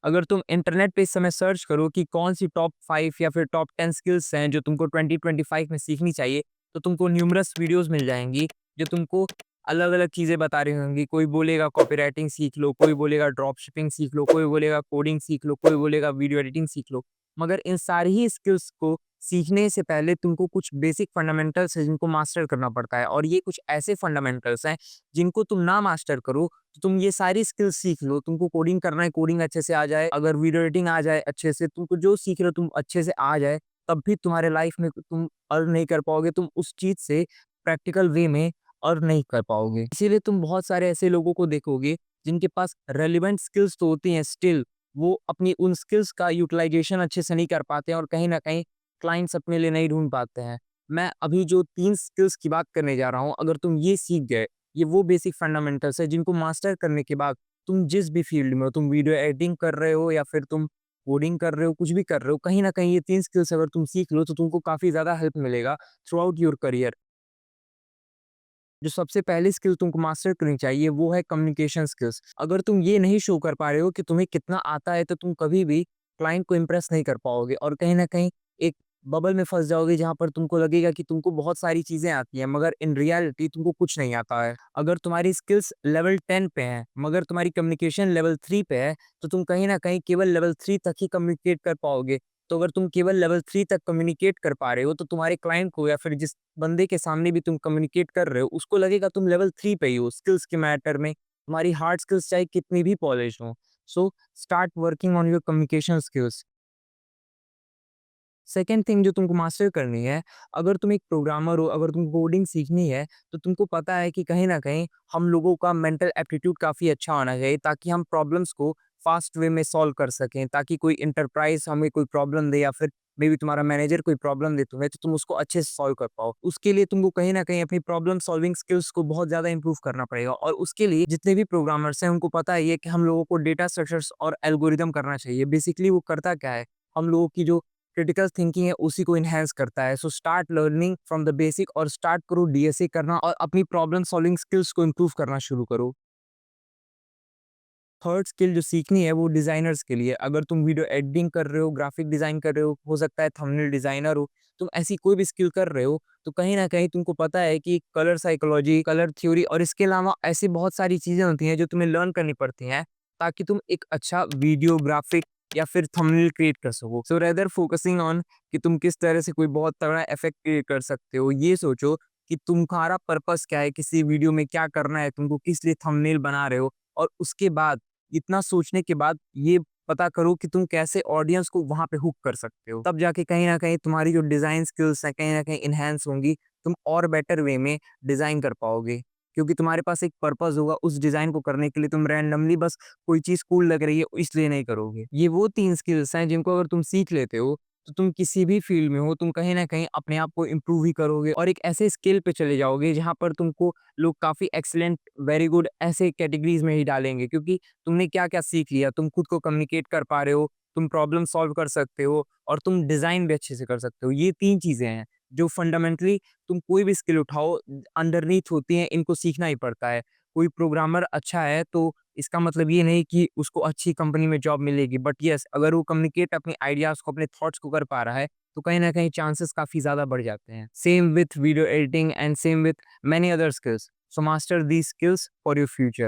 अगर तुम इंटरनेट पे इस समय सर्च करो कि कौन सी टॉप 5 या फिर टॉप 10 स्किल्स हैं जो तुमको 2025 में सीखनी चाहिए, तो तुमको न्यूमरस वीडियोस मिल जाएँगी, जो तुमको अलग-अलग चीज़ें बता रही होंगी। कोई बोलेगा कॉपीराइटिंग सीख लो, कोई बोलेगा ड्रॉप शिपिंग सीख लो, कोई बोलेगा कोडिंग सीख लो, कोई बोलेगा वीडियो एडिटिंग सीख लो। मगर इन सारी ही स्किल्स को सीखने से पहले तुमको कुछ बेसिक फंडामेंटल्स हैं जिनको मास्टर करना पड़ता है, और ये कुछ ऐसे फंडामेंटल्स हैं जिनको तुम ना मास्टर करो तो तुम ये सारी स्किल्स सीख लो। तुमको कोडिंग करना है, कोडिंग अच्छे से आ जाए, अगर वीडियो एडिटिंग आ जाए अच्छे से, तुमको जो सीख रहे हो तुम अच्छे से आ जाए, तब भी तुम्हारे लाइफ में तुम अर्न नहीं कर पाओगे। तुम उस चीज़ से प्रैक्टिकल वे में अर्न नहीं कर पाओगे। इसीलिए तुम बहुत सारे ऐसे लोगों को देखोगे जिनके पास रेलेवेंट स्किल्स तो होती हैं, स्टिल वो अपनी उन स्किल्स का यूटिलाइजेशन अच्छे से नहीं कर पाते हैं और कहीं न कहीं क्लाइंट्स अपने लिए नहीं ढूँढ पाते हैं। मैं अभी जो 3 स्किल्स की बात करने जा रहा हूँ, अगर तुम ये सीख गए, ये वो बेसिक फंडामेंटल्स है जिनको मास्टर करने के बाद तुम जिस भी फील्ड में हो, तुम वीडियो एडिटिंग कर रहे हो या फिर तुम कोडिंग कर रहे हो, कुछ भी कर रहे हो, कहीं न कहीं ये 3 स्किल्स अगर तुम सीख लो तो तुमको काफ़ी ज़्यादा हेल्प मिलेगा थ्रू आउट योर करियर। जो सबसे पहली स्किल तुमको मास्टर करनी चाहिए वो है कम्युनिकेशन स्किल्स। अगर तुम ये नहीं शो कर पा रहे हो कि तुम्हें कितना आता है, तो तुम कभी भी क्लाइंट को इम्प्रेस नहीं कर पाओगे और कहीं न कहीं एक बबल में फँस जाओगे जहाँ पर तुमको लगेगा कि तुमको बहुत सारी चीज़ें आती हैं, मगर इन रियलिटी तुमको कुछ नहीं आता है। अगर तुम्हारी स्किल्स लेवल 10 पे हैं, मगर तुम्हारी कम्युनिकेशन लेवल 3 पे है, तो तुम कहीं न कहीं केवल लेवल 3 तक ही कम्युनिकेट कर पाओगे। तो अगर तुम केवल लेवल 3 तक कम्युनिकेट कर पा रहे हो, तो तुम्हारे क्लाइंट को या फिर जिस बंदे के सामने भी तुम कम्युनिकेट कर रहे हो, उसको लगेगा तुम लेवल 3 पे ही हो स्किल्स के मैटर में। तुम्हारी हार्ड स्किल्स चाहे कितनी भी पॉलिश हो। So start working on your communication skills. Second thing जो तुमको मास्टर करनी है, अगर तुम एक प्रोग्रामर हो, अगर तुमको कोडिंग सीखनी है, तो तुमको पता है कि कहीं न कहीं हम लोगों का मेंटल एप्टीट्यूड काफ़ी अच्छा होना चाहिए ताकि हम प्रॉब्लम्स को फास्ट वे में सॉल्व कर सकें। ताकि कोई एंटरप्राइज़ हमें कोई प्रॉब्लम दे या फिर मे बी तुम्हारा मैनेजर कोई प्रॉब्लम दे तुम्हें, तो तुम उसको अच्छे से सॉल्व कर पाओ। उसके लिए तुमको कहीं न कहीं अपनी प्रॉब्लम सॉल्विंग स्किल्स को बहुत ज़्यादा इम्प्रूव करना पड़ेगा, और उसके लिए जितने भी प्रोग्रामर्स हैं, उनको पता है ये कि हम लोगों को डेटा स्ट्रक्चर्स और एल्गोरिदम करना चाहिए। बेसिकली वो करता क्या है, हम लोगों की जो क्रिटिकल थिंकिंग है उसी को एनहांस करता है। So start learning from the basic और स्टार्ट करो डीएसए करना और अपनी प्रॉब्लम सॉल्विंग स्किल्स को इम्प्रूव करना शुरू करो। थर्ड स्किल जो सीखनी है वो डिजाइनर्स के लिए। अगर तुम वीडियो एडिटिंग कर रहे हो, ग्राफिक डिजाइन कर रहे हो सकता है थंबनेल डिजाइनर हो, तुम ऐसी कोई भी स्किल कर रहे हो, तो कहीं ना कहीं तुमको पता है कि कलर साइकोलॉजी, कलर थ्योरी और इसके अलावा ऐसी बहुत सारी चीजें होती हैं जो तुम्हें लर्न करनी पड़ती हैं ताकि तुम एक अच्छा वीडियो ग्राफिक या फिर थंबनेल क्रिएट कर सको। सो रेदर फोकसिंग ऑन कि तुम किस तरह से कोई बहुत तगड़ा इफेक्ट क्रिएट कर सकते हो, ये सोचो कि तुम्हारा पर्पस क्या है, किसी वीडियो में क्या करना है, तुमको किस लिए थंबनेल बना रहे हो, और उसके बाद इतना सोचने के बाद ये पता करो कि तुम कैसे ऑडियंस को वहाँ पे हुक कर सकते हो। तब जाके कहीं न कहीं तुम्हारी जो डिज़ाइन स्किल्स हैं, कहीं न कहीं एनहांस होंगी। तुम और बेटर वे में डिज़ाइन कर पाओगे। क्योंकि तुम्हारे पास एक पर्पस होगा उस डिज़ाइन को करने के लिए, तुम रैंडमली बस कोई चीज़ कूल लग रही है इसलिए नहीं करोगे। ये वो 3 स्किल्स हैं जिनको अगर तुम सीख लेते हो, तो तुम किसी भी फील्ड में हो, तुम कहीं न कहीं अपने आप को इम्प्रूव ही करोगे और एक ऐसे स्केल पे चले जाओगे जहाँ पर तुमको लोग काफ़ी एक्सीलेंट, वेरी गुड ऐसे कैटेगरीज़ में ही डालेंगे, क्योंकि तुमने क्या-क्या सीख लिया, तुम खुद को कम्युनिकेट कर पा रहे हो, तुम प्रॉब्लम सॉल्व कर सकते हो और तुम डिज़ाइन भी अच्छे से कर सकते हो। ये 3 चीज़ें हैं, जो फंडामेंटली तुम कोई भी स्किल उठाओ अंडरनीथ होती हैं, इनको सीखना ही पड़ता है। कोई प्रोग्रामर अच्छा है तो इसका मतलब ये नहीं कि उसको अच्छी कंपनी में जॉब मिलेगी, बट येस अगर वो कम्युनिकेट अपने आइडियाज़ को, अपने थॉट्स को कर पा रहा है, तो कहीं न कहीं चांसेस काफ़ी ज़्यादा बढ़ जाते हैं। Same with video editing and same with many other skills. So master these skills for your future.